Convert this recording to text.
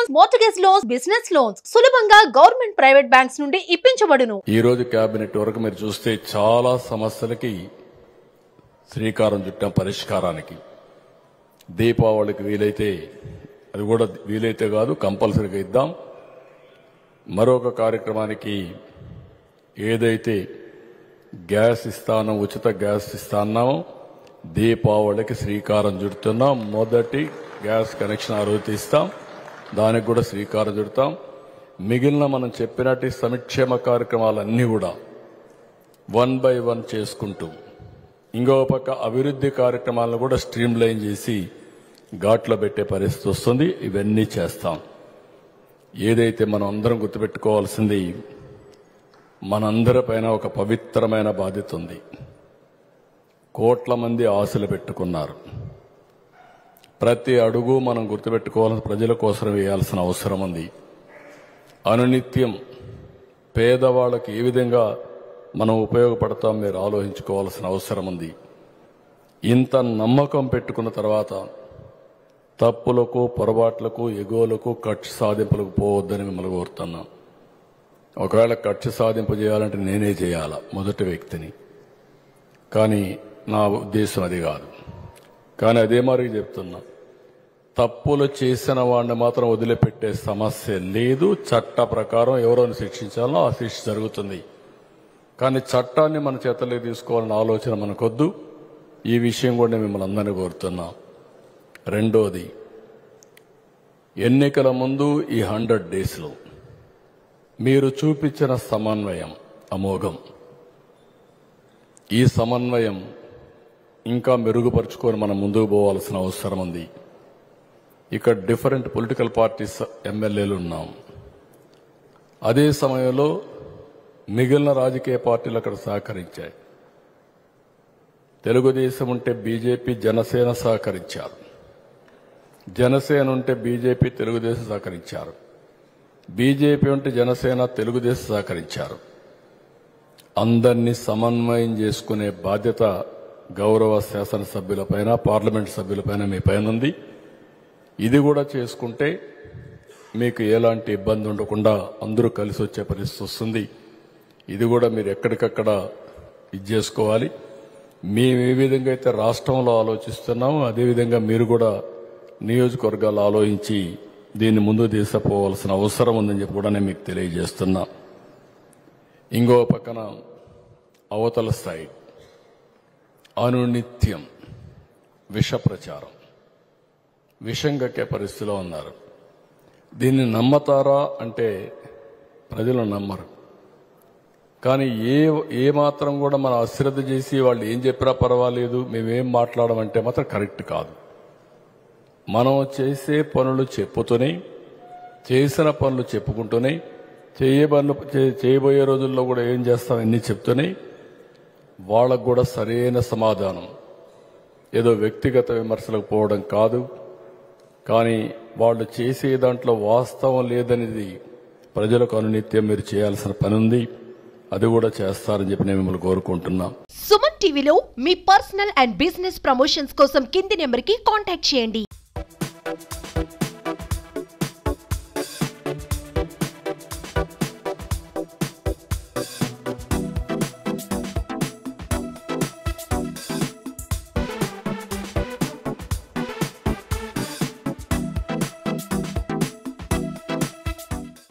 Loans, mortgage loans, business loans సులభంగా government private banks నుండి ఇప్పించబడును. ఈ రోజు కేబినెట్ వరకు మీరు చూస్తే చాలా సమస్యలకి శ్రీకారం చుట్టాం పరిష్కారానికి. దీపావళికి వీలైతే అది కూడా వీలైతే కాదు కంపల్సరీగా ఇద్దాం. మరొక కార్యక్రమానికి ఏదైతే గ్యాస్ ఇస్తానో ఉచిత గ్యాస్ ఇస్తాన్నామో దీపావళికి శ్రీకారం చుడుతున్నాం. మొదటి గ్యాస్ కనెక్షన్ ఆ రోజు ఇస్తాం, దానికి కూడా శ్రీకారం చుడతాం. మిగిలిన మనం చెప్పినట్టు సంక్షేమ కార్యక్రమాలన్నీ కూడా 1 by 1 చేసుకుంటూ ఇంకో పక్క అభివృద్ధి కార్యక్రమాలను కూడా స్ట్రీమ్ లైన్ చేసి ఘాట్లో పెట్టే పరిస్థితి వస్తుంది. ఇవన్నీ చేస్తాం. ఏదైతే మనం అందరం గుర్తుపెట్టుకోవాల్సింది, మనందరిపైన ఒక పవిత్రమైన బాధ్యత ఉంది. కోట్ల మంది ఆశలు పెట్టుకున్నారు. ప్రతి అడుగు మనం గుర్తుపెట్టుకోవాల్సిన ప్రజల కోసం వేయాల్సిన అవసరం ఉంది. అనునిత్యం పేదవాళ్ళకి ఏ విధంగా మనం ఉపయోగపడతాం మీరు ఆలోచించుకోవాల్సిన అవసరం ఉంది. ఇంత నమ్మకం పెట్టుకున్న తర్వాత తప్పులకు, పొరపాట్లకు, ఎగోలకు, కక్ష సాధింపులకు పోవద్దని మిమ్మల్ని కోరుతున్నాం. ఒకవేళ కక్ష సాధింపు చేయాలంటే నేనే చేయాలా మొదటి వ్యక్తిని, కానీ నా ఉద్దేశం అది కాదు. కానీ అదే మరి చెప్తున్నా, తప్పులు చేసిన వాడిని మాత్రం వదిలిపెట్టే సమస్య లేదు. చట్ట ప్రకారం ఎవరైనా శిక్షించాలో ఆ శిక్ష జరుగుతుంది. కానీ చట్టాన్ని మన చేతలోకి తీసుకోవాలన్న ఆలోచన మనకొద్దు. ఈ విషయం కూడా మిమ్మల్ని అందరినీ కోరుతున్నా. రెండోది, ఎన్నికల ముందు ఈ 100 డేస్లో మీరు చూపించిన సమన్వయం అమోఘం. ఈ సమన్వయం ఇంకా మెరుగుపరుచుకొని మనం ముందుకు పోవాల్సిన అవసరం ఉంది. ఇక్కడ డిఫరెంట్ పొలిటికల్ పార్టీస్ ఎమ్మెల్యేలు ఉన్నాం. అదే సమయంలో మిగిలిన రాజకీయ పార్టీలు అక్కడ సహకరించాయి. తెలుగుదేశం ఉంటే బీజేపీ, జనసేన సహకరించారు. జనసేన ఉంటే బీజేపీ, తెలుగుదేశం సహకరించారు. బీజేపీ ఉంటే జనసేన, తెలుగుదేశం సహకరించారు. అందరినీ సమన్వయం చేసుకునే బాధ్యత గౌరవ శాసనసభ్యులపైన, పార్లమెంట్ సభ్యులపైన మీ పైన ఉంది. ఇది కూడా చేసుకుంటే మీకు ఎలాంటి ఇబ్బంది ఉండకుండా అందరూ కలిసి వచ్చే పరిస్థితి వస్తుంది. ఇది కూడా మీరు ఎక్కడికక్కడ ఇది చేసుకోవాలి. మేము ఏ విధంగా అయితే రాష్ట్రంలో ఆలోచిస్తున్నామో అదేవిధంగా మీరు కూడా నియోజకవర్గాలు ఆలోచించి దీన్ని ముందు తీసుకుపోవాల్సిన అవసరం ఉందని చెప్పి కూడా నేను మీకు తెలియజేస్తున్నా. ఇంకో పక్కన అవతల స్థాయి అనునిత్యం విష ప్రచారం, విషం కక్కే పరిస్థితిలో ఉన్నారు. దీన్ని నమ్మతారా అంటే ప్రజలు నమ్మరు. కానీ ఏ మాత్రం కూడా మనం అశ్రద్ధ చేసి వాళ్ళు ఏం చెప్పినా పర్వాలేదు, మేమేం మాట్లాడమంటే మాత్రం కరెక్ట్ కాదు. మనం చేసే పనులు చెప్పుతూనే, చేసిన పనులు చెప్పుకుంటూనే, చేయబోయే రోజుల్లో కూడా ఏం చేస్తాం అన్నీ చెప్తూనే వాళ్ళకు కూడా సరైన సమాధానం, ఏదో వ్యక్తిగత విమర్శలకు పోవడం కాదు. కానీ వాళ్ళు చేసే దాంట్లో వాస్తవం లేదనేది ప్రజలకు అనునిత్యం మీరు చేయాల్సిన పని ఉంది. అది కూడా చేస్తారని చెప్పి నేను మిమ్మల్ని కోరుకుంటున్నా. సుమన్ టీవీలో మీ పర్సనల్ అండ్ బిజినెస్ ప్రమోషన్స్ కోసం కింది నెంబర్కి కాంటాక్ట్ చేయండి.